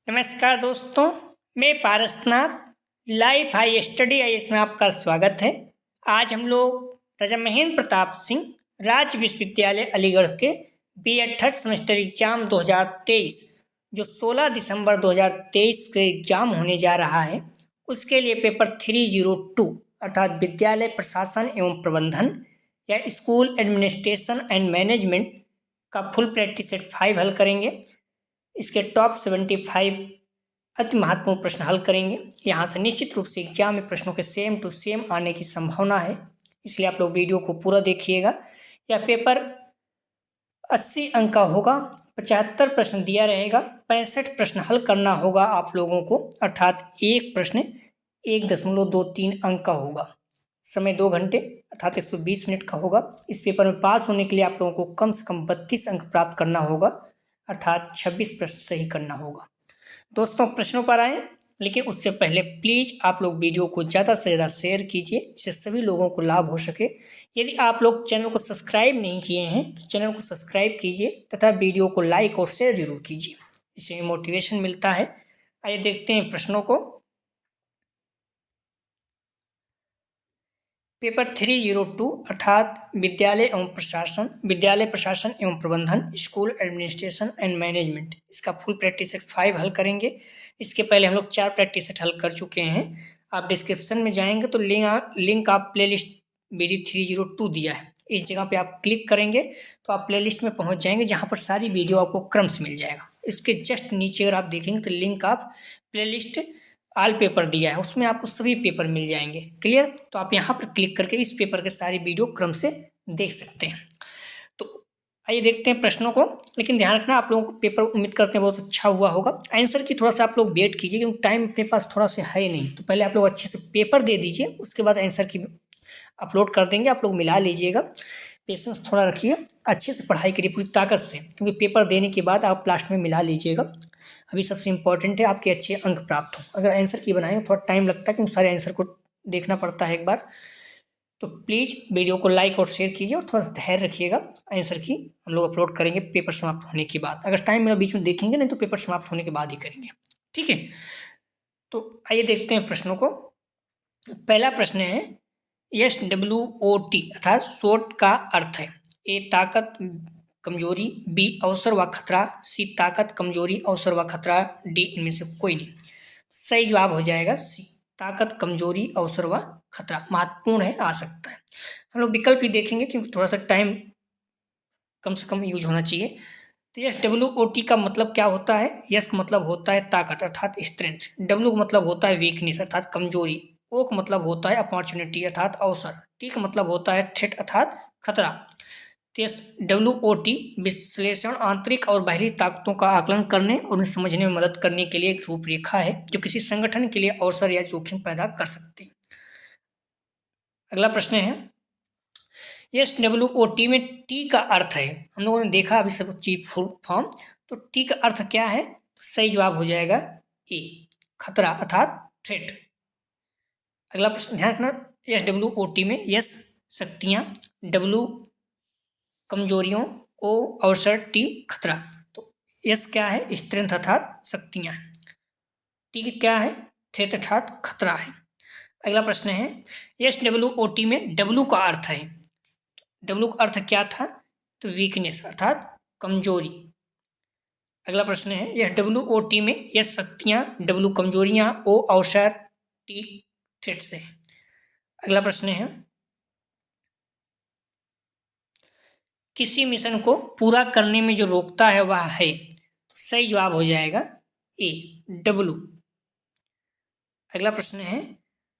नमस्कार दोस्तों, मैं Parasnath life high study IAS में आपका स्वागत है। आज हम लोग राजा महेंद्र प्रताप सिंह राज्य विश्वविद्यालय अलीगढ़ के बीएड थर्ड सेमेस्टर एग्जाम 2023 जो 16 दिसंबर 2023 के एग्जाम होने जा रहा है, उसके लिए पेपर 302 अर्थात विद्यालय प्रशासन एवं प्रबंधन या स्कूल एडमिनिस्ट्रेशन एंड मैनेजमेंट का फुल प्रैक्टिस सेट 5 हल करेंगे। इसके टॉप 75 अति महत्वपूर्ण प्रश्न हल करेंगे। यहाँ से निश्चित रूप से एग्जाम में प्रश्नों के सेम टू सेम आने की संभावना है, इसलिए आप लोग वीडियो को पूरा देखिएगा। यह पेपर 80 अंक का होगा, 75 प्रश्न दिया रहेगा, 65 प्रश्न हल करना होगा आप लोगों को, अर्थात एक प्रश्न 1.23 अंक का होगा। समय 2 घंटे अर्थात 120 मिनट का होगा। इस पेपर में पास होने के लिए आप लोगों को कम से कम 32 अंक प्राप्त करना होगा, अर्थात 26 प्रश्न सही करना होगा। दोस्तों, प्रश्नों पर आए, लेकिन उससे पहले प्लीज आप लोग वीडियो को ज़्यादा से ज़्यादा शेयर कीजिए, जिससे सभी लोगों को लाभ हो सके। यदि आप लोग चैनल को सब्सक्राइब नहीं किए हैं तो चैनल को सब्सक्राइब कीजिए तथा वीडियो को लाइक और शेयर जरूर कीजिए, इससे मोटिवेशन मिलता है। आइए देखते हैं प्रश्नों को। पेपर 302 अर्थात विद्यालय प्रशासन एवं प्रबंधन, स्कूल एडमिनिस्ट्रेशन एंड मैनेजमेंट, इसका फुल प्रैक्टिस सेट 5 हल करेंगे। इसके पहले हम लोग 4 प्रैक्टिस सेट हल कर चुके हैं। आप डिस्क्रिप्शन में जाएंगे तो लिंक आप प्लेलिस्ट BD 302 दिया है, इस जगह पे आप क्लिक करेंगे तो आप प्लेलिस्ट में पहुंच जाएंगे, जहां पर सारी वीडियो आपको क्रम से मिल जाएगा। इसके जस्ट नीचे अगर आप देखेंगे तो लिंक आप प्लेलिस्ट ऑल पेपर दिया है, उसमें आपको सभी पेपर मिल जाएंगे। क्लियर? तो आप यहाँ पर क्लिक करके इस पेपर के सारी वीडियो क्रम से देख सकते हैं। तो आइए देखते हैं प्रश्नों को, लेकिन ध्यान रखना आप लोगों को पेपर उम्मीद करते हैं बहुत अच्छा हुआ होगा। आंसर की थोड़ा सा आप लोग वेट कीजिए, क्योंकि टाइम अपने पास थोड़ा सा है नहीं, तो पहले आप लोग अच्छे से पेपर दे दीजिए, उसके बाद आंसर की अपलोड कर देंगे, आप लोग मिला लीजिएगा। पेशेंस थोड़ा रखिए, अच्छे से पढ़ाई करिए पूरी ताकत से, क्योंकि पेपर देने के बाद आप लास्ट में मिला लीजिएगा। अभी सबसे इम्पोर्टेंट है आपके अच्छे अंक प्राप्त हो। अगर आंसर की बनाएंगे थोड़ा टाइम लगता है, क्योंकि सारे आंसर को देखना पड़ता है एक बार। तो प्लीज़ वीडियो को लाइक और शेयर कीजिए और थोड़ा सा धैर्य रखिएगा। आंसर की हम लोग अपलोड करेंगे पेपर समाप्त होने के बाद। अगर टाइम मेरा बीच में देखेंगे नहीं तो पेपर समाप्त होने के बाद ही करेंगे, ठीक है? तो आइए देखते हैं प्रश्नों को। पहला प्रश्न है SWOT अर्थात शॉर्ट का अर्थ है। ए ताकत कमजोरी, बी अवसर व खतरा, सी ताकत कमजोरी अवसर व खतरा, डी इनमें से कोई नहीं। सही जवाब हो जाएगा सी, ताकत कमजोरी अवसर व खतरा। महत्वपूर्ण है, आ सकता है। हम लोग विकल्प ही देखेंगे, क्योंकि थोड़ा सा टाइम कम से कम यूज होना चाहिए। तो SWOT का मतलब क्या होता है? यस का मतलब होता है ताकत अर्थात स्ट्रेंथ, डब्ल्यू का मतलब होता है वीकनेस अर्थात कमजोरी, ओ का मतलब होता है अपॉर्चुनिटी अर्थात अवसर, टी का मतलब होता है थ्रेट अर्थात खतरा। तो SWOT विश्लेषण आंतरिक और बाहरी ताकतों का आकलन करने और उन्हें समझने में मदद करने के लिए एक रूपरेखा है, जो किसी संगठन के लिए अवसर या जोखिम पैदा कर सकती है। अगला प्रश्न है SWOT में टी का अर्थ है, हम लोगों ने देखा अभी सब चीज फुल फॉर्म, तो टी का अर्थ क्या है? तो सही जवाब हो जाएगा ए, खतरा अर्थात थ्रेट। अगला प्रश्न ध्यान रखना, SWOT में यस शक्तियां, डब्ल्यू कमजोरियों, ओ अवसर, टी खतरा। तो यस क्या है? स्ट्रेंथ अर्थात शक्तियां। टी क्या है? थ्रेट अर्थात खतरा है। अगला प्रश्न है SWOT में डब्ल्यू का अर्थ है, डब्ल्यू का अर्थ क्या था? तो वीकनेस अर्थात कमजोरी। अगला प्रश्न है SWOT में यस शक्तियां, डब्ल्यू कमजोरियां, ओ अवसर, टी थ्रेट्स है। अगला प्रश्न है किसी मिशन को पूरा करने में जो रोकता है वह है, तो सही जवाब हो जाएगा ए, डब्ल्यू। अगला प्रश्न है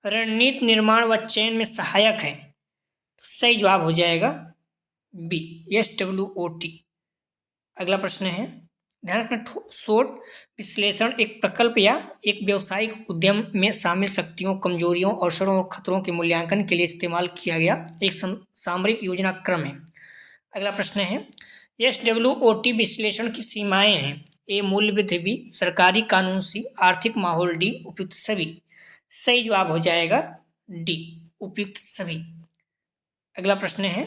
रणनीति निर्माण व चयन में सहायक है, तो सही जवाब हो जाएगा बी, SWOT। अगला प्रश्न है ध्यान रखना, शोध विश्लेषण एक प्रकल्प या एक व्यावसायिक उद्यम में शामिल शक्तियों, कमजोरियों, अवसरों और खतरों के मूल्यांकन के लिए इस्तेमाल किया गया एक सामरिक योजना क्रम है। अगला प्रश्न है SWOT विश्लेषण की सीमाएं हैं, ए मूल्य वृद्धि, बी सरकारी कानून, सी आर्थिक माहौल, डी उपयुक्त सभी। सही जवाब हो जाएगा डी, उपयुक्त सभी। अगला प्रश्न है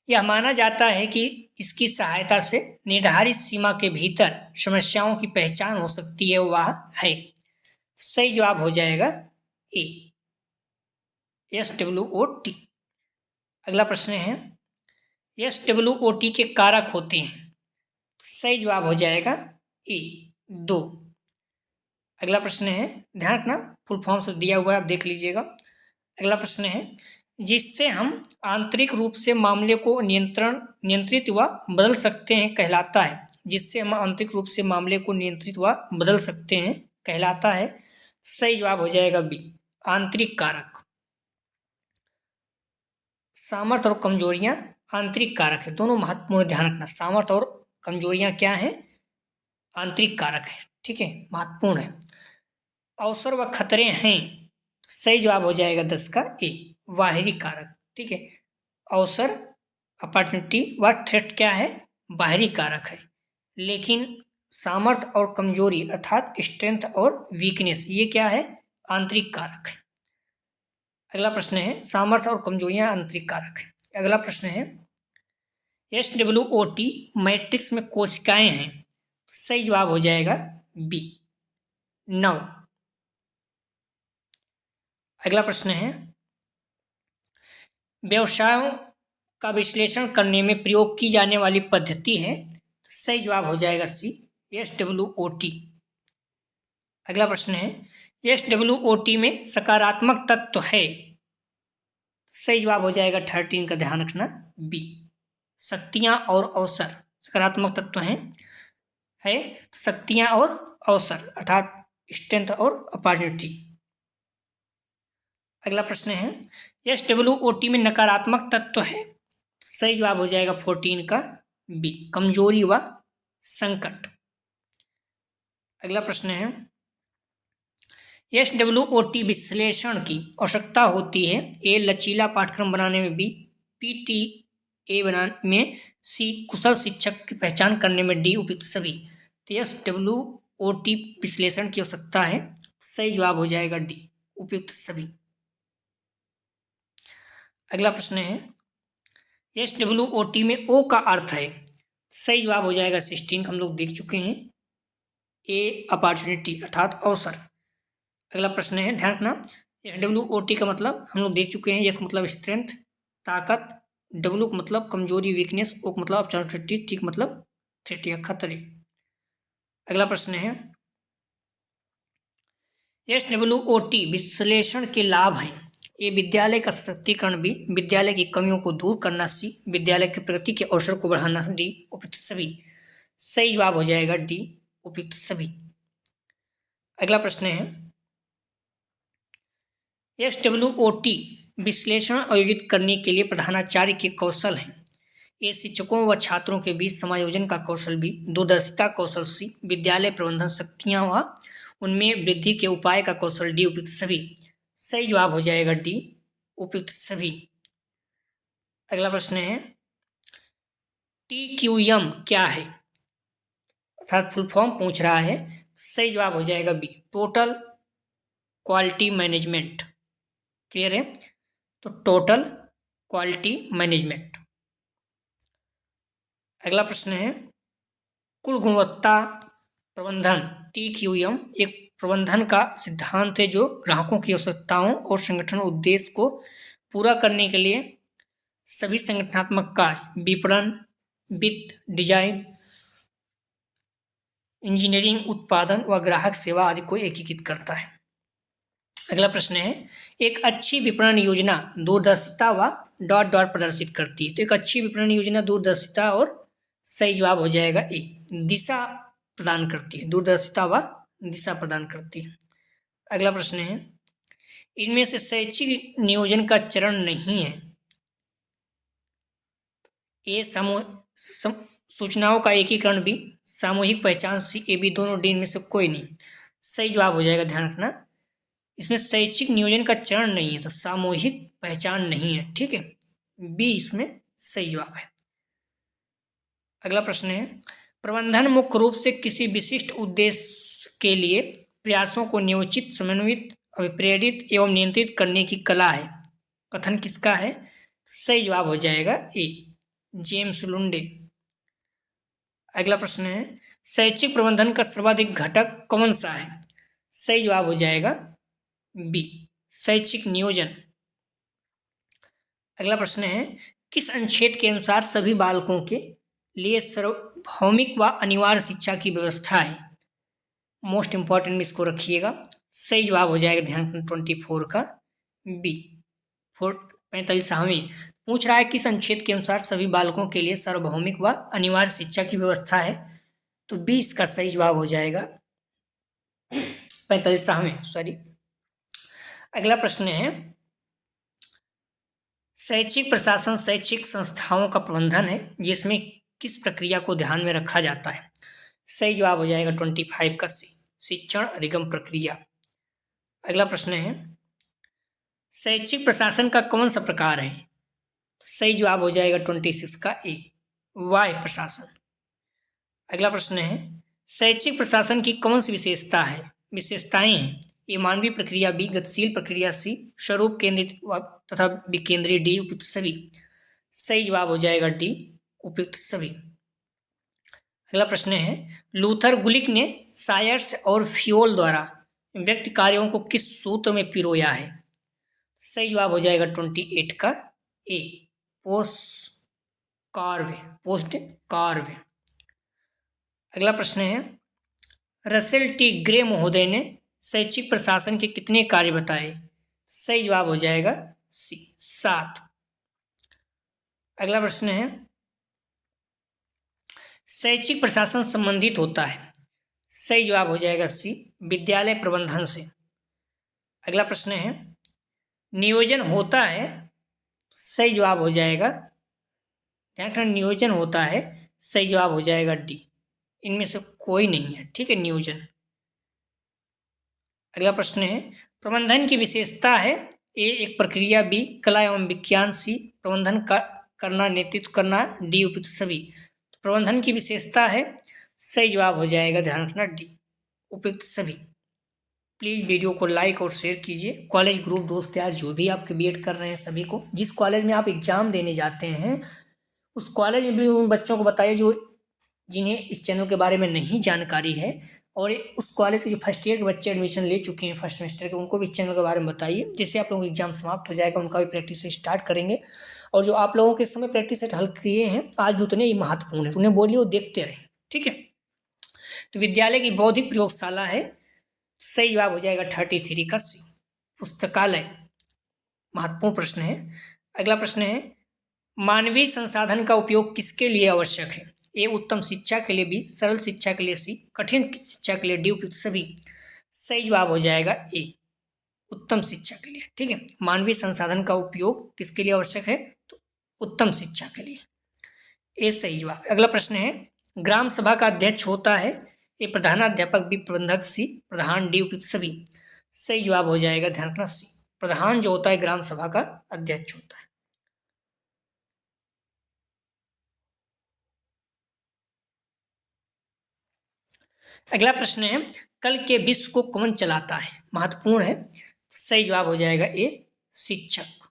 यह माना जाता है कि इसकी सहायता से निर्धारित सीमा के भीतर समस्याओं की पहचान हो सकती है, वह है। सही जवाब हो जाएगा ए, SWOT। अगला प्रश्न है SWOT के कारक होते हैं। सही जवाब हो जाएगा ए, 2। अगला प्रश्न है, ध्यान रखना फुल फॉर्म से दिया हुआ है, आप देख लीजिएगा। अगला प्रश्न है, जिससे हम आंतरिक रूप से मामले को नियंत्रित व बदल सकते हैं कहलाता है। जिससे हम आंतरिक रूप से मामले को नियंत्रित व बदल सकते हैं कहलाता है। सही जवाब हो जाएगा बी, आंतरिक कारक। सामर्थ्य और कमजोरियां आंतरिक कारक है, दोनों महत्वपूर्ण, ध्यान रखना। सामर्थ्य और कमजोरियां क्या हैं? आंतरिक कारक है, ठीक है, महत्वपूर्ण है। अवसर व खतरे हैं, सही जवाब हो जाएगा 10 का ए, बाहरी कारक, ठीक है। अवसर, अपॉर्चुनिटी व थ्रेट क्या है? बाहरी कारक है। लेकिन सामर्थ्य और कमजोरी अर्थात स्ट्रेंथ और वीकनेस, ये क्या है? आंतरिक कारक है। अगला प्रश्न है, सामर्थ्य और कमजोरियां आंतरिक कारक है। अगला प्रश्न है, SWOT मैट्रिक्स में कोशिकाएं हैं। सही जवाब हो जाएगा बी, 9। अगला प्रश्न है, व्यवसायों का विश्लेषण करने में प्रयोग की जाने वाली पद्धति है। सही जवाब हो जाएगा सी, SWOT। अगला प्रश्न है, SWOT में सकारात्मक तत्व है। सही जवाब हो जाएगा 13 का, ध्यान रखना बी, शक्तियां और अवसर। सकारात्मक तत्व है शक्तियां और अवसर अर्थात स्ट्रेंथ और अपॉर्चुनिटी। अगला प्रश्न है, SWOT में नकारात्मक तत्व है। सही जवाब हो जाएगा 14 का बी, कमजोरी व संकट। अगला प्रश्न है, SWOT विश्लेषण की आवश्यकता होती है। ए, लचीला पाठ्यक्रम बनाने में, बी, PTA बनाने में, सी, कुशल शिक्षक की पहचान करने में, डी, उपयुक्त सभी। तो SWOT विश्लेषण की आवश्यकता है। सही जवाब हो जाएगा डी, उपयुक्त सभी। अगला प्रश्न है, SWOT में ओ का अर्थ है। सही जवाब हो जाएगा 16 हम लोग देख चुके हैं, ए, अपॉर्चुनिटी अर्थात अवसर। अगला प्रश्न है, ध्यान रखना, SWOT का मतलब हम लोग देख चुके हैं। एस मतलब स्ट्रेंथ, ताकत, W का मतलब कमजोरी, वीकनेस, O का मतलब अपॉर्चुनिटी, T का मतलब थ्रेट या खतरे। अगला प्रश्न है, SWOT विश्लेषण के लाभ हैं। ए, विद्यालय का सशक्तिकरण, बी, विद्यालय की कमियों को दूर करना, सी, विद्यालय की प्रगति के अवसर को बढ़ाना, डी, उपयुक्त सभी। सही जवाब हो जाएगा डी, उपयुक्त सभी। अगला प्रश्न है, SWOT विश्लेषण आयोजित करने के लिए प्रधानाचार्य के कौशल हैं। ए, शिक्षकों व छात्रों के बीच समायोजन का कौशल, बी, दूरदर्शिता कौशल, सी, विद्यालय प्रबंधन शक्तियां व उनमें वृद्धि के उपाय का कौशल, डी, उपयुक्त सभी। सही जवाब हो जाएगा डी, उपयुक्त सभी। अगला प्रश्न है, TQM क्या है अर्थात फुल फॉर्म पूछ रहा है। सही जवाब हो जाएगा B, total quality management. Clear है? तो टोटल क्वालिटी मैनेजमेंट। अगला प्रश्न है, कुल गुणवत्ता प्रबंधन, TQM एक प्रबंधन का सिद्धांत है जो ग्राहकों की आवश्यकताओं और संगठन उद्देश्य को पूरा करने के लिए सभी संगठनात्मक कार्य, विपणन, वित्त, डिजाइन, इंजीनियरिंग, उत्पादन व ग्राहक सेवा आदि को एकीकृत करता है। अगला प्रश्न है, एक अच्छी विपणन योजना दूरदर्शिता व डॉट डॉट प्रदर्शित करती है। तो एक अच्छी विपणन योजना दूरदर्शिता और, सही जवाब हो जाएगा ए, दिशा प्रदान करती है। दूरदर्शिता व दिशा प्रदान करती है। अगला प्रश्न है, इनमें से शैक्षिक नियोजन का चरण नहीं है। ए, सूचनाओं का एकीकरण, बी, सामूहिक पहचान, सी, ए, बी दोनों, डी इनमें से कोई नहीं। सही जवाब हो जाएगा, ध्यान रखना, इसमें शैक्षिक नियोजन का चरण नहीं है तो सामूहिक पहचान नहीं है, ठीक है, बी इसमें सही जवाब है। अगला प्रश्न है, प्रबंधन मुख्य रूप से किसी विशिष्ट उद्देश्य के लिए प्रयासों को नियोजित, समन्वित, अभिप्रेरित एवं नियंत्रित करने की कला है। कथन किसका है? सही जवाब हो जाएगा ए, जेम्स लुंडे। अगला प्रश्न है शैक्षिक प्रबंधन का सर्वाधिक घटक कौन सा है? सही जवाब हो जाएगा बी, शैक्षिक नियोजन। अगला प्रश्न है किस अनुच्छेद के अनुसार सभी बालकों के लिए सार्वभौमिक व अनिवार्य शिक्षा की व्यवस्था है? मोस्ट इंपॉर्टेंट में इसको रखिएगा। सही जवाब हो जाएगा ध्यान 24 का बी, 45वां पूछ रहा है किस अनुच्छेद के अनुसार सभी बालकों के लिए सार्वभौमिक व अनिवार्य शिक्षा की व्यवस्था है, तो बी इसका सही जवाब हो जाएगा 45वां, सॉरी। अगला प्रश्न है शैक्षिक प्रशासन शैक्षिक संस्थाओं का प्रबंधन है जिसमें किस प्रक्रिया को ध्यान में रखा जाता है? सही जवाब हो जाएगा 25 का सी, शिक्षण अधिगम प्रक्रिया। अगला प्रश्न है शैक्षिक प्रशासन का कौन सा प्रकार है? सही जवाब हो जाएगा 26 का ए, वाय प्रशासन। अगला प्रश्न है शैक्षिक प्रशासन की कौन सी विशेषताएं हैं? ये मानवीय प्रक्रिया बी, गतिशील प्रक्रिया सी, स्वरूप केंद्रित तथा विकेंद्रीय डी, उपयुक्त सभी। सही जवाब हो जाएगा डी, उपयुक्त सभी। अगला प्रश्न है लूथर गुलिक ने सायर्स और फ्योल द्वारा व्यक्त कार्यों को किस सूत्र में पिरोया है? सही जवाब हो जाएगा 28 का ए, पोस्ट कार्व्य। अगला प्रश्न है रसेल टी ग्रे महोदय ने शैक्षिक प्रशासन के कितने कार्य बताए? सही जवाब हो जाएगा सी, 7। अगला प्रश्न है शैक्षिक प्रशासन संबंधित होता है? सही जवाब हो जाएगा सी, विद्यालय प्रबंधन से। अगला प्रश्न है नियोजन होता है? सही जवाब हो जाएगा, ध्यान रखना नियोजन होता है, सही जवाब हो जाएगा डी, इनमें से कोई नहीं है, ठीक है, नियोजन। अगला प्रश्न है प्रबंधन की विशेषता है ए, एक प्रक्रिया बी, कला एवं विज्ञान सी, प्रबंधन करना नेतृत्व करना डी, उपयुक्त सभी। तो प्रबंधन की विशेषता है, सही जवाब हो जाएगा ध्यान रखना डी, उपयुक्त सभी। प्लीज़ वीडियो को लाइक और शेयर कीजिए। कॉलेज ग्रुप दोस्त यार जो भी आपके बीएड कर रहे हैं सभी को, जिस कॉलेज में आप एग्जाम देने जाते हैं उस कॉलेज में भी उन बच्चों को बताइए जो जिन्हें इस चैनल के बारे में नहीं जानकारी है, और उस कॉलेज के जो फर्स्ट ईयर के बच्चे एडमिशन ले चुके हैं फर्स्ट सेमेस्टर के, उनको भी इस चैनल के बारे में बताइए, जिससे आप लोगों का एग्जाम समाप्त हो जाएगा, उनका भी प्रैक्टिस स्टार्ट करेंगे। और जो आप लोगों के समय प्रैक्टिस सेट हल किए हैं आज भी उतने ही महत्वपूर्ण है, उन्हें बोलिए वो देखते रहें, ठीक है। तो विद्यालय की बौद्धिक प्रयोगशाला है, सही जवाब हो जाएगा 33 का सी, पुस्तकालय। महत्वपूर्ण प्रश्न है। अगला प्रश्न है मानवीय संसाधन का उपयोग किसके लिए आवश्यक है? ए, उत्तम शिक्षा के लिए, बी, सरल शिक्षा के लिए, सी, कठिन शिक्षा के लिए, डी, उपयुक्त सभी। सही जवाब हो जाएगा ए, उत्तम शिक्षा के लिए, ठीक है। मानवीय संसाधन का उपयोग किसके लिए आवश्यक है? तो उत्तम शिक्षा के लिए, ए सही जवाब। अगला प्रश्न है ग्राम सभा का अध्यक्ष होता है ए, प्रधानाध्यापक, बी, प्रबंधक, सी, प्रधान, डी, उपयुक्त सभी। सही जवाब हो जाएगा ध्यान रखना सी, प्रधान जो होता है ग्राम सभा का अध्यक्ष होता है। अगला प्रश्न है कल के विश्व को कौन चलाता है? महत्वपूर्ण है, सही जवाब हो जाएगा ए, शिक्षक।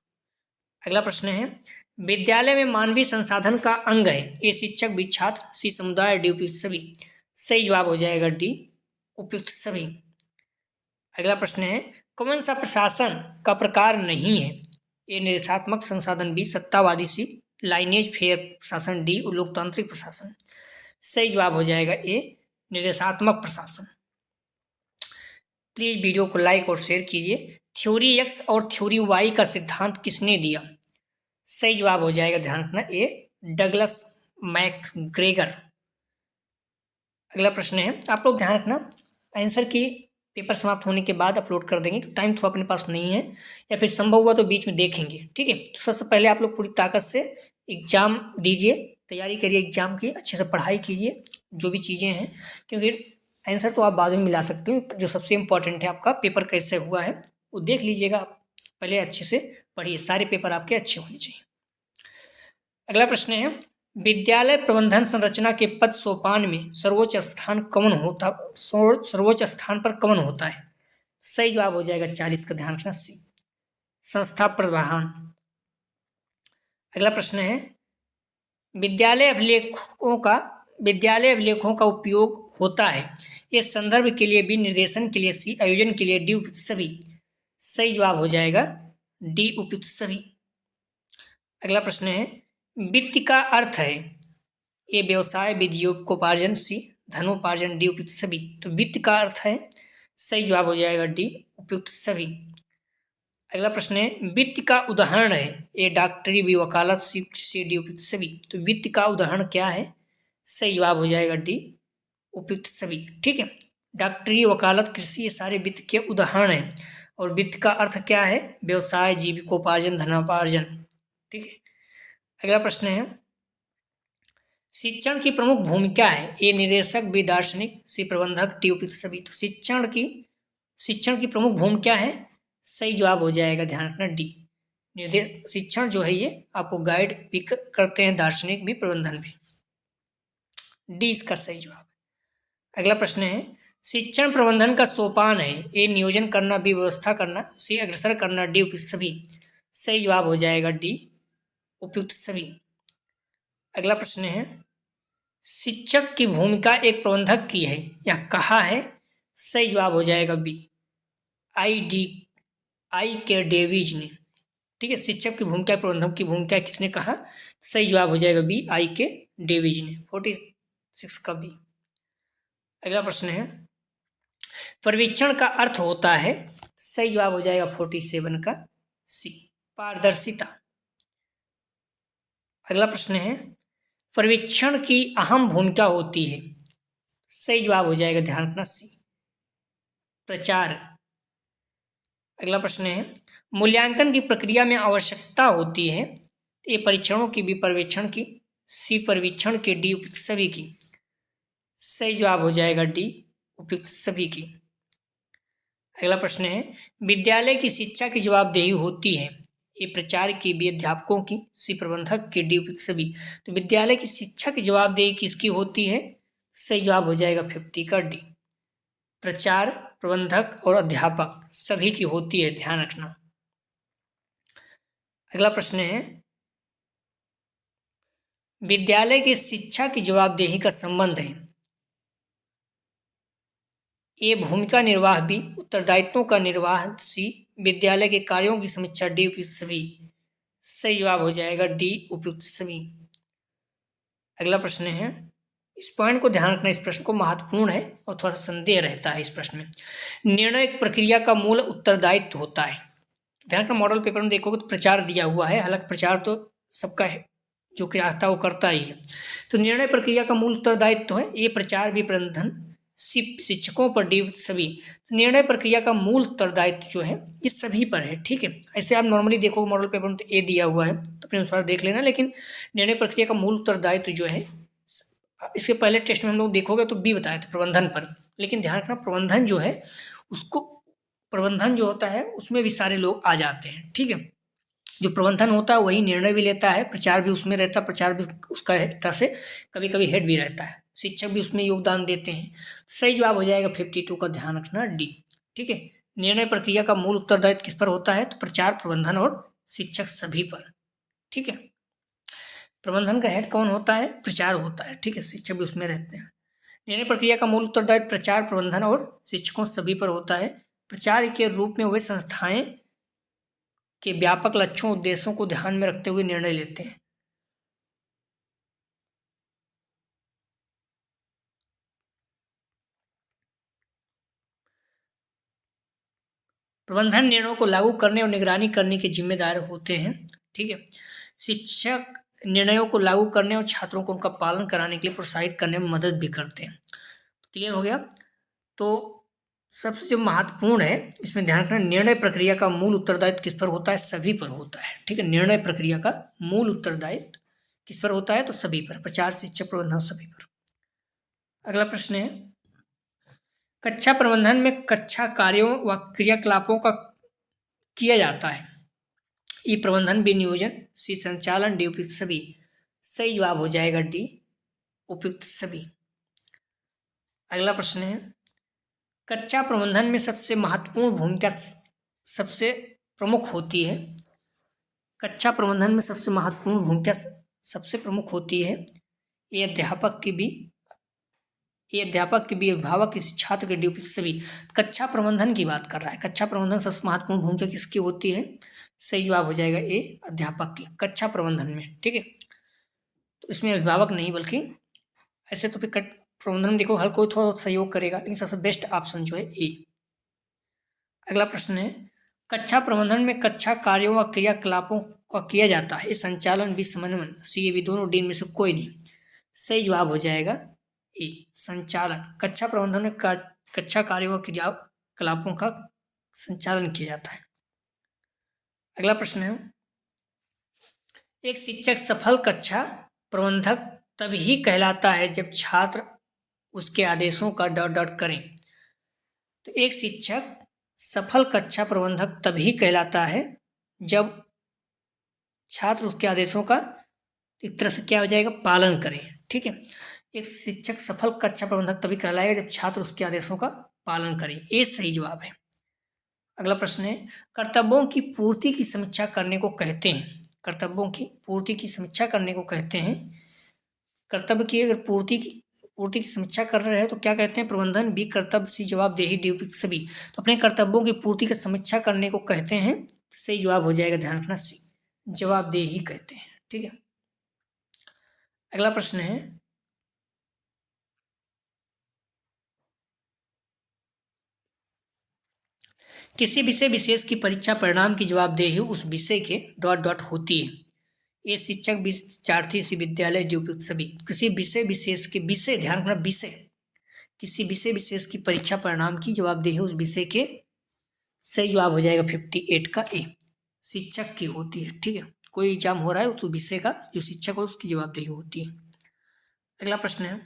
अगला प्रश्न है विद्यालय में मानवीय संसाधन का अंग है ए, शिक्षक, बी, छात्र, सी, समुदाय, डी, उपयुक्त सभी। सही जवाब हो जाएगा डी, उपयुक्त सभी। अगला प्रश्न है कौन सा प्रशासन का प्रकार नहीं है? ए, निर्देशात्मक संसाधन, बी, सत्तावादी, सी, लाइनेज फेयर प्रशासन, डी, लोकतांत्रिक प्रशासन। सही जवाब हो जाएगा ए, निर्देशात्मक प्रशासन। प्लीज वीडियो को लाइक और शेयर कीजिए। थ्योरी एक्स और थ्योरी वाई का सिद्धांत किसने दिया? सही जवाब हो जाएगा ध्यान रखना ए, डगलस मैकग्रेगर। अगला प्रश्न है आप लोग ध्यान रखना आंसर की पेपर समाप्त होने के बाद अपलोड कर देंगे, तो टाइम तो अपने पास नहीं है, या फिर संभव हुआ तो बीच में देखेंगे, ठीक है। तो सबसे पहले आप लोग पूरी ताकत से एग्जाम दीजिए, तैयारी करिए एग्जाम की, अच्छे से पढ़ाई कीजिए जो भी चीज़ें हैं, क्योंकि आंसर तो आप बाद में मिला सकते हो, जो सबसे इम्पोर्टेंट है आपका पेपर कैसे हुआ है वो देख लीजिएगा आप, पहले अच्छे से पढ़िए, सारे पेपर आपके अच्छे होने चाहिए। अगला प्रश्न है विद्यालय प्रबंधन संरचना के पद सोपान में सर्वोच्च स्थान पर कौन होता है? सही जवाब हो जाएगा 40 का, ध्यान रखना सी, संस्था प्रधान। अगला प्रश्न है विद्यालय अभिलेखों का उपयोग होता है। ये संदर्भ के लिए भी, निर्देशन के लिए सी, आयोजन के लिए डी, उपयुक्त सभी। सही जवाब हो जाएगा डी, उपयुक्त सभी। अगला प्रश्न है, वित्त का अर्थ है ए व्यवसाय, वित्तोपार्जन, सी धनोपार्जन, डी उपयुक्त सभी। तो वित्त का अर्थ है, सही जवाब हो जाएगा डी, उपयुक्त सभी। अगला प्रश्न है, वित्त का उदाहरण है ए डॉक्टरी, बी वकालत, सी डी उपयुक्त सभी। तो वित्त का उदाहरण क्या है, सही जवाब हो जाएगा डी, उपयुक्त सभी। ठीक है, डॉक्टरी, वकालत, कृषि, ये सारे वित्त के उदाहरण हैं। और वित्त का अर्थ क्या है, व्यवसाय, जीविकोपार्जन, धनोपार्जन। ठीक है, अगला प्रश्न है, शिक्षण की प्रमुख भूमिका है ए निर्देशक, बी दार्शनिक, सी प्रबंधक, डी उपयुक्त सभी। तो शिक्षण की प्रमुख भूमिका है, सही जवाब हो जाएगा, ध्यान रखना डी। शिक्षण जो है ये आपको गाइड भी करते हैं, दार्शनिक भी, प्रबंधन भी। डी इसका सही जवाब। अगला प्रश्न है, शिक्षण प्रबंधन का सोपान है ए नियोजन करना, बी व्यवस्था करना, सी अग्रसर करना, डी उपयुक्त सभी। सही जवाब हो जाएगा डी, उपयुक्त सभी। अगला प्रश्न है, शिक्षक की भूमिका एक प्रबंधक की है, यह कहा है, सही जवाब हो जाएगा बी, आई के डेविज ने। ठीक है, शिक्षक की भूमिका, प्रबंधक की भूमिका किसने कहा, सही जवाब हो जाएगा बी, आई के डेविज ने, 46 का बी। अगला प्रश्न है, पर्यवेक्षण का अर्थ होता है, सही जवाब हो जाएगा 47 का सी, पारदर्शिता। अगला प्रश्न है, पर्यवेक्षण की अहम भूमिका होती है, सही जवाब हो जाएगा, ध्यान रखना सी, प्रचार। अगला प्रश्न है, मूल्यांकन की प्रक्रिया में आवश्यकता होती है ए परीक्षणों की, बी पर्यवेक्षण की, सी परीक्षण के, डी उपयुक्त सभी की। सही जवाब हो जाएगा डी, उपयुक्त सभी की। अगला प्रश्न है, विद्यालय की शिक्षा की जवाबदेही होती है ए प्रचार की, बी अध्यापकों की, सी प्रबंधक की, डी उपयुक्त सभी। तो विद्यालय की शिक्षा की जवाबदेही किसकी होती है, सही जवाब हो जाएगा 50 का डी, प्रचार, प्रबंधक और अध्यापक सभी की होती है, ध्यान रखना। अगला प्रश्न है, विद्यालय की शिक्षा की जवाबदेही का संबंध है ए भूमिका निर्वाह, बी उत्तरदायित्वों का निर्वाह, सी विद्यालय के कार्यों की समीक्षा, डी उपयुक्त सभी। सही जवाब हो जाएगा डी, उपयुक्त सभी। अगला प्रश्न है, इस पॉइंट को ध्यान रखना, इस प्रश्न को महत्वपूर्ण है और थोड़ा सा संदेह रहता है इस प्रश्न में। निर्णय प्रक्रिया का मूल उत्तरदायित्व होता है, ध्यान रखना, मॉडल पेपर में देखोगे तो प्रचार दिया हुआ है, हालांकि प्रचार तो सबका है, जो चाहता वो करता ही है। तो निर्णय प्रक्रिया का मूल उत्तरदायित्व है ए प्रचार, बी प्रबंधन, सी शिक्षकों पर, डी सभी। तो निर्णय प्रक्रिया का मूल उत्तरदायित्व जो है ये सभी पर है। ठीक है, ऐसे आप नॉर्मली देखो मॉडल पेपर में तो ए दिया हुआ है, तो अपने अनुसार देख लेना, लेकिन निर्णय प्रक्रिया का मूल उत्तरदायित्व जो है, इसके पहले टेस्ट में हम लोग देखोगे तो बी बताया था प्रबंधन पर, लेकिन ध्यान रखना प्रबंधन जो है उसको, प्रबंधन जो होता है उसमें भी सारे लोग आ जाते हैं। ठीक है, जो प्रबंधन होता है वही निर्णय भी लेता है, प्रचार भी उसमें रहता है, प्रचार भी उसका तरह से कभी कभी हेड भी रहता है, शिक्षक भी उसमें योगदान देते हैं। सही जवाब हो जाएगा 52 का, ध्यान रखना डी। ठीक है, निर्णय प्रक्रिया का मूल उत्तरदायित्व किस पर होता है, तो प्रचार, प्रबंधन और शिक्षक सभी पर। ठीक है, प्रबंधन का हेड कौन होता है, प्रचार होता है। ठीक है, शिक्षक भी उसमें रहते हैं। निर्णय प्रक्रिया का मूल उत्तरदायित्व प्रचार, प्रबंधन और शिक्षकों सभी पर होता है। प्रचार के रूप में वे संस्थाएं के व्यापक लक्ष्यों, उद्देश्यों को ध्यान में रखते हुए निर्णय लेते हैं। प्रबंधन निर्णयों को लागू करने और निगरानी करने के जिम्मेदार होते हैं। ठीक है, शिक्षक निर्णयों को लागू करने और छात्रों को उनका पालन कराने के लिए प्रोत्साहित करने में मदद भी करते हैं। क्लियर हो गया। तो सबसे जो महत्वपूर्ण है इसमें ध्यान रखना, निर्णय प्रक्रिया का मूल उत्तरदायित्व किस पर होता है, सभी पर होता है। ठीक है, निर्णय प्रक्रिया का मूल उत्तरदायित्व किस पर होता है, तो सभी पर, प्रचार, शिक्षक, प्रबंधन सभी पर। अगला प्रश्न है, कक्षा प्रबंधन में कक्षा कार्यों व क्रियाकलापों का किया जाता है ई प्रबंधन, बी नियोजन, सी संचालन, डी उपयुक्त सभी। सही जवाब हो जाएगा डी, उपयुक्त सभी। अगला प्रश्न है, कक्षा प्रबंधन में सबसे महत्वपूर्ण भूमिका सबसे प्रमुख होती है, कक्षा प्रबंधन में सबसे महत्वपूर्ण भूमिका सबसे प्रमुख होती है। ये अध्यापक की भी, ये अध्यापक की भी, अभिभावक किसी छात्र के ड्यूटी सभी। कक्षा प्रबंधन की बात कर रहा है। कक्षा प्रबंधन सबसे महत्वपूर्ण भूमिका किसकी होती है? सही जवाब हो जाएगा ए, अध्यापक की, कक्षा प्रबंधन में। ठीक है, तो इसमें अभिभावक नहीं, बल्कि ऐसे तो फिर प्रबंधन में देखो हर कोई थोड़ा सहयोग करेगा, लेकिन सबसे बेस्ट ऑप्शन जो है ए। अगला प्रश्न है, कक्षा प्रबंधन में कक्षा कार्यों व क्रियाकलापों का किया जाता है संचालन भी समन्वय सी ये भी दोनों डी में से कोई नहीं। सही जवाब हो जाएगा ए, संचालन। कक्षा प्रबंधन में कक्षा कार्यों व क्रियाकलापों का संचालन किया जाता है। अगला प्रश्न है, एक शिक्षक सफल कक्षा प्रबंधक तभी कहलाता है जब छात्र उसके आदेशों का डॉट डॉट करें। तो एक शिक्षक सफल कक्षा प्रबंधक तभी कहलाता है जब छात्र उसके आदेशों का एक तरह से क्या हो जाएगा, पालन करें। ठीक है, एक शिक्षक सफल कक्षा प्रबंधक तभी कहलाएगा जब छात्र उसके आदेशों का पालन करें। ये सही जवाब है। अगला प्रश्न है, कर्तव्यों की पूर्ति की समीक्षा करने को कहते हैं। कर्तव्यों की पूर्ति की समीक्षा करने को कहते हैं। कर्तव्य की अगर पूर्ति की समीक्षा कर रहे हैं तो क्या कहते हैं? प्रबंधन। बी, कर्तव्य। सी, जवाबदेही। डी, उपयुक्त सभी। तो अपने कर्तव्यों की पूर्ति की समीक्षा करने को कहते हैं। सही जवाब हो जाएगा, ध्यान रखना, सी, जवाबदेही कहते हैं। ठीक है, अगला प्रश्न है, किसी विषय विशेष की परीक्षा परिणाम की जवाबदेही उस विषय के डॉट डॉट होती है। ये शिक्षक, विद्यार्थी, सी, विद्यालय, डी, उपयुक्त सभी। किसी विषय विशेष के, विषय ध्यान रखना, विषय, किसी विषय विशेष की परीक्षा परिणाम की जवाबदेही उस विषय के, सही जवाब हो जाएगा 58 का ए, शिक्षक की होती है। ठीक है, कोई एग्जाम हो रहा है तो विषय का जो शिक्षक हो उसकी जवाबदेही होती है। अगला प्रश्न है,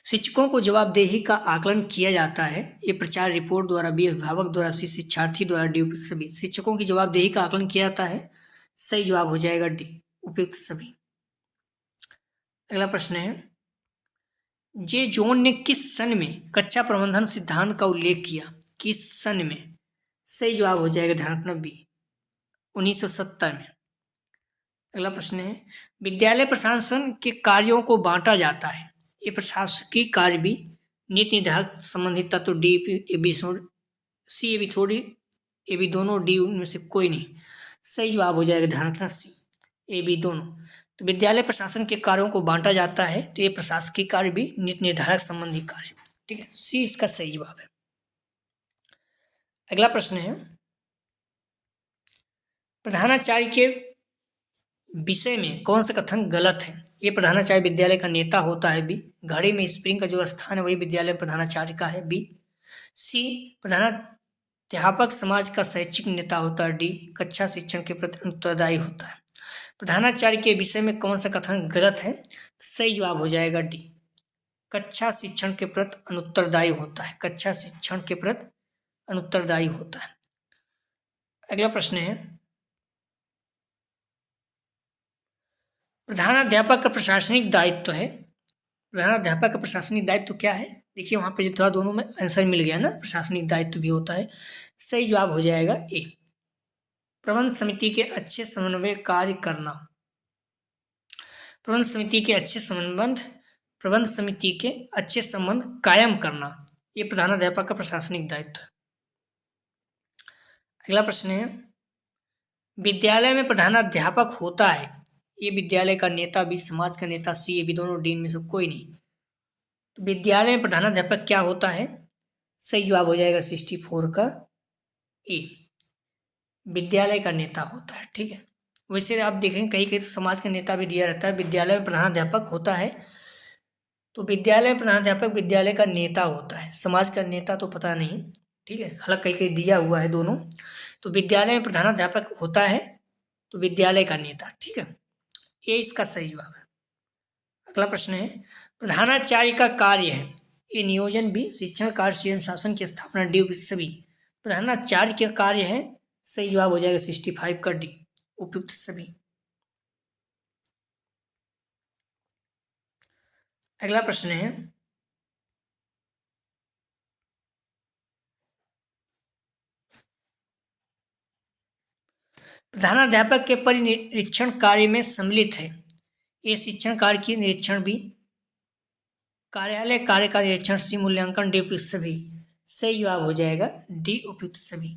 शिक्षकों को जवाबदेही का आकलन किया जाता है। ये प्रचार रिपोर्ट द्वारा, बी, अभिभावक द्वारा, सी, शिक्षार्थी द्वारा, डी, उपयुक्त सभी। शिक्षकों की जवाबदेही का आकलन किया जाता है। सही जवाब हो जाएगा डी, उपयुक्त सभी। अगला प्रश्न है, जे जॉन ने किस सन में कक्षा प्रबंधन सिद्धांत का उल्लेख किया? किस सन में? सही जवाब हो जाएगा, ध्यान रखना, बी, 1970 में। अगला प्रश्न है, विद्यालय प्रशासन के कार्यों को बांटा जाता है। ये प्रशासकीय कार्य भी, नीति निर्धारक संबंधित तत्व, डी, ए, बी, सी, ए, बी थोड़ी, ए, बी दोनों, डी उनमें से कोई नहीं। सही जवाब हो जाएगा, ध्यान रखना, सी, ए, बी दोनों। तो विद्यालय प्रशासन के कार्यों को बांटा जाता है, तो ये प्रशासकीय कार्य भी, नीति निर्धारक संबंधी कार्य। ठीक है, सी इसका सही जवाब है। अगला प्रश्न है, प्रधानाचार्य के विषय में कौन सा कथन गलत है? ये प्रधानाचार्य विद्यालय का नेता होता है। बी, घड़ी में स्प्रिंग का जो स्थान है वही विद्यालय प्रधानाचार्य का है। बी, सी, प्रधानाध्यापक समाज का शैक्षिक नेता होता है। डी, कक्षा शिक्षण के प्रति उत्तरदायी होता है। प्रधानाचार्य के विषय में कौन सा कथन गलत है? सही जवाब हो जाएगा डी, कक्षा शिक्षण के प्रति अनुत्तरदायी होता है। कक्षा शिक्षण के प्रति अनुत्तरदायी होता है। अगला प्रश्न है, प्रधानाध्यापक का प्रशासनिक दायित्व है। प्रधानाध्यापक का प्रशासनिक दायित्व क्या है? देखिए वहां पे थोड़ा दोनों में आंसर मिल गया ना, प्रशासनिक दायित्व भी होता है। सही जवाब हो जाएगा ए, प्रबंध समिति के अच्छे समन्वय कार्य करना। प्रबंध समिति के अच्छे संबंध, प्रबंध समिति के अच्छे संबंध कायम करना, ये प्रधानाध्यापक का प्रशासनिक दायित्व है। अगला प्रश्न है, विद्यालय में प्रधानाध्यापक होता है। ये विद्यालय का नेता, बी, समाज का नेता, सी, ये भी दोनों, डी में से कोई नहीं। तो विद्यालय में प्रधानाध्यापक क्या होता है? सही जवाब हो जाएगा 64 का ए, विद्यालय का नेता होता है। ठीक है, वैसे आप देखेंगे कहीं कहीं तो समाज का नेता भी दिया रहता है। विद्यालय में प्रधानाध्यापक होता है तो विद्यालय में प्रधानाध्यापक विद्यालय का नेता होता है, समाज का नेता तो पता नहीं। ठीक है, हालांकि कहीं कहीं दिया हुआ है दोनों। तो विद्यालय में प्रधानाध्यापक होता है तो विद्यालय का नेता। ठीक है, ये इसका सही जवाब है। अगला प्रश्न है, प्रधानाचार्य का कार्य है। ये नियोजन भी, शिक्षण कार्य, स्वयं शासन की स्थापना, डी, सभी। प्रधानाचार्य का कार्य है। सही जवाब हो जाएगा 65 का डी, उपयुक्त सभी। अगला प्रश्न है, प्रधानाध्यापक के परिनिरीक्षण कार्य में सम्मिलित है। ए शिक्षण कार्य की निरीक्षण, बी कार्यालय कार्य का निरीक्षण, सी मूल्यांकन, डी उपयुक्त सभी। सही जवाब हो जाएगा डी उपयुक्त सभी।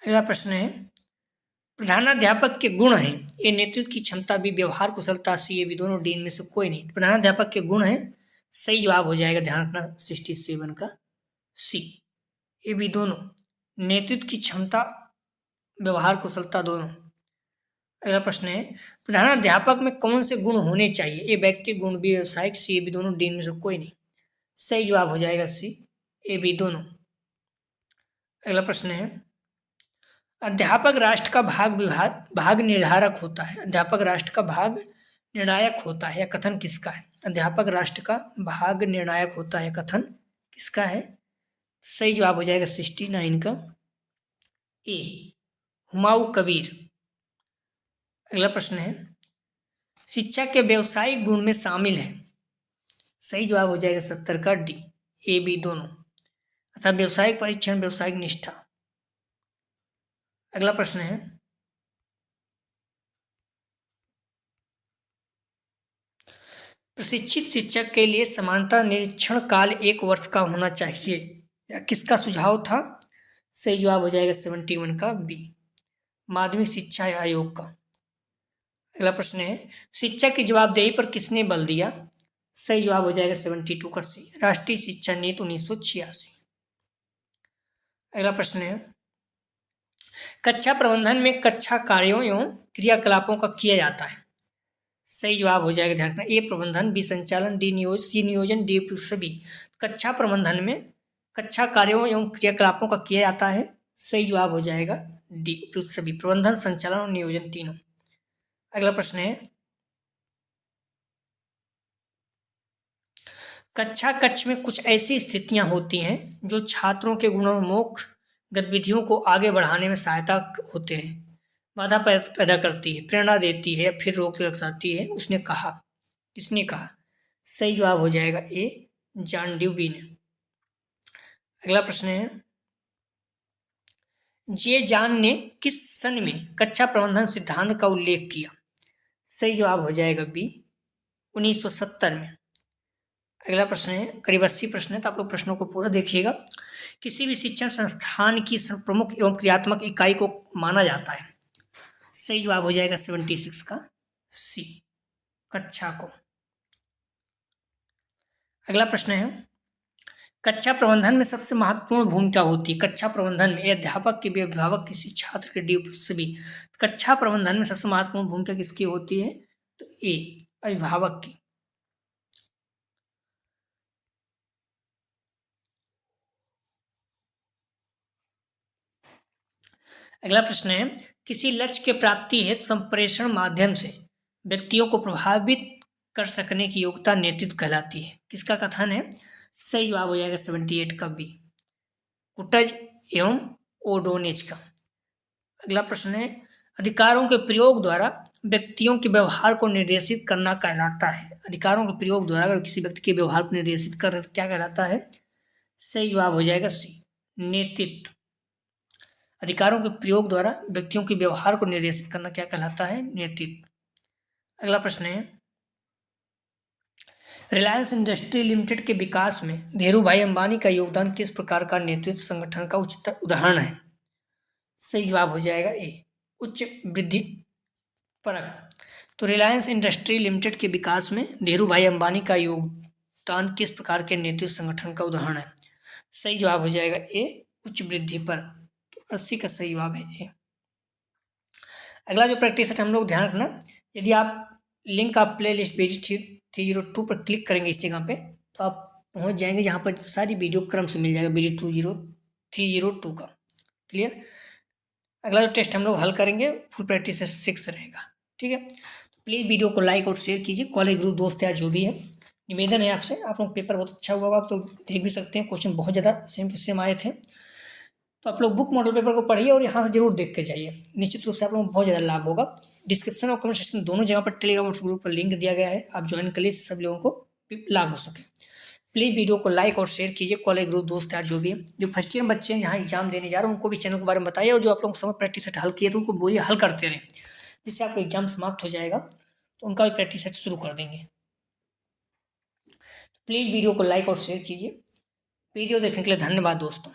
अगला प्रश्न है प्रधानाध्यापक के गुण हैं ए नेतृत्व की क्षमता, बी व्यवहार कुशलता, सी ए बी दोनों, डी इनमें से कोई नहीं। प्रधानाध्यापक के गुण हैं, सही जवाब हो जाएगा, ध्यान रखना 67 का सी, ए बी दोनों, नेतृत्व की क्षमता व्यवहार कुशलता दोनों। अगला प्रश्न है प्रधानाध्यापक में कौन से गुण होने चाहिए, ए व्यक्तिगत गुण, बी व्यवसायिक, सी ए बी दोनों, डी इनमें से कोई नहीं। सही जवाब हो जाएगा सी, ए बी दोनों। अगला प्रश्न है अध्यापक राष्ट्र का भाग निर्धारक होता है, अध्यापक राष्ट्र का भाग निर्णायक होता है, यह कथन किसका है। अध्यापक राष्ट्र का भाग निर्णायक होता है, कथन किसका है। सही जवाब हो जाएगा 69 का ए, हुमायूं कबीर। अगला प्रश्न है शिक्षा के व्यवसायिक गुण में शामिल है, सही जवाब हो जाएगा 70 का डी, ए बी दोनों, अर्थात व्यवसायिक परीक्षण, व्यवसायिक निष्ठा। अगला प्रश्न है प्रशिक्षित शिक्षक के लिए समानता निरीक्षण काल 1 वर्ष का होना चाहिए, या किसका सुझाव था। सही जवाब हो जाएगा 71 का बी, माध्यमिक शिक्षा आयोग का। अगला प्रश्न है शिक्षा की जवाबदेही पर किसने बल दिया। सही जवाब हो जाएगा 72 का सी, राष्ट्रीय शिक्षा नीति 1986। अगला प्रश्न है कक्षा प्रबंधन में कक्षा कार्यों एवं क्रियाकलापों का किया जाता है। सही जवाब हो जाएगा, ध्यान रखना, ए प्रबंधन, बी संचालन, डी नियोजन, सी नियोजन, डी उपयुक्त सभी। कक्षा प्रबंधन में कक्षा कार्यों एवं क्रियाकलापों का किया जाता है, सही जवाब हो जाएगा डी उपयुक्त सभी, प्रबंधन, संचालन और नियोजन तीनों। अगला प्रश्न है कक्षा कक्ष में कुछ ऐसी स्थितियां होती हैं जो छात्रों के गुणोन्मुख गतिविधियों को आगे बढ़ाने में सहायता होते हैं, बाधा पैदा करती है, प्रेरणा देती है या फिर रोक लगाती है। उसने कहा, किसने कहा। सही जवाब हो जाएगा ए, जॉन ड्यूबी ने। अगला प्रश्न है जे जॉन ने किस सन में कक्षा प्रबंधन सिद्धांत का उल्लेख किया। सही जवाब हो जाएगा बी, 1970 में। अगला प्रश्न है करीब 80 प्रश्न है, तो आप लोग प्रश्नों को पूरा देखिएगा। किसी भी शिक्षण संस्थान की प्रमुख एवं क्रियात्मक इकाई को माना जाता है। सही जवाब हो जाएगा 76 का सी, कक्षा को। अगला प्रश्न है कक्षा प्रबंधन में सबसे महत्वपूर्ण भूमिका होती है। कक्षा प्रबंधन में अध्यापक की, अभिभावक किसी छात्र के, डी सभी। कक्षा प्रबंधन में सबसे महत्वपूर्ण भूमिका किसकी होती है, तो ए, अभिभावक की। अगला प्रश्न है किसी लक्ष्य के प्राप्ति हेतु संप्रेषण माध्यम से व्यक्तियों को प्रभावित कर सकने की योग्यता नेतृत्व कहलाती है, किसका कथन है। सही जवाब हो जाएगा 78 का बी, कुटज एवं ओडोनिज का। अगला प्रश्न है अधिकारों के प्रयोग द्वारा व्यक्तियों के व्यवहार को निर्देशित करना कहलाता है। अधिकारों के प्रयोग द्वारा अगर किसी व्यक्ति के व्यवहार को निर्देशित कर क्या कहलाता है। सही जवाब हो जाएगा सी, नेतृत्व। अधिकारों के प्रयोग द्वारा व्यक्तियों के व्यवहार को निर्देशित करना क्या कहलाता है, नेतृत्व। अगला प्रश्न है रिलायंस इंडस्ट्री लिमिटेड के विकास में धीरूभाई अंबानी का योगदान किस प्रकार का नेतृत्व संगठन का उच्चतर उदाहरण है। सही जवाब हो जाएगा ए, उच्च वृद्धि परक। तो रिलायंस इंडस्ट्री लिमिटेड के विकास में धीरूभाई अंबानी का योगदान किस प्रकार के नेतृत्व संगठन का उदाहरण है। सही जवाब हो जाएगा ए, उच्च वृद्धि परक। 80 का सही जवाब है ए। अगला जो प्रैक्टिस है हम लोग ध्यान रखना, यदि आप लिंक आप प्ले लिस्ट BG 302 पर क्लिक करेंगे इस जगह पे, तो आप पहुंच जाएंगे जहां पर सारी वीडियो क्रम से मिल जाएगा BG 302 का। क्लियर। अगला जो टेस्ट हम लोग हल करेंगे फुल प्रैक्टिस 6 रहेगा, ठीक है। तो प्लीज़ वीडियो को लाइक और शेयर कीजिए, कॉलेज ग्रुप दोस्त यार जो भी है। निवेदन है आपसे, आप लोग पेपर बहुत अच्छा हुआ, आप लोग देख भी सकते हैं, क्वेश्चन बहुत ज़्यादा सेम टू सेम आए थे। तो आप लोग बुक मॉडल पेपर को पढ़िए और यहाँ से जरूर देख के जाइए, निश्चित रूप से आप लोगों को बहुत ज़्यादा लाभ होगा। डिस्क्रिप्शन और कमेंट सेक्शन दोनों जगह पर टेलीग्राम ग्रुप पर लिंक दिया गया है, आप ज्वाइन कर लीजिए, सब लोगों को लाभ हो सके। प्लीज़ वीडियो को लाइक और शेयर कीजिए, कॉलेज ग्रुप दोस्त यार जो भी है, जो फर्स्ट ईयर बच्चे हैं जहाँ एग्जाम देने जा रहे हैं उनको भी चैनल के बारे में बताइए, और जो आप लोग समझ प्रैक्टिस हल किए थे उनको बोलिए हल करते रहें। जिससे आपका एग्जाम समाप्त हो जाएगा, तो उनका भी प्रैक्टिस सेट शुरू कर देंगे। प्लीज़ वीडियो को लाइक और शेयर कीजिए। वीडियो देखने के लिए धन्यवाद दोस्तों।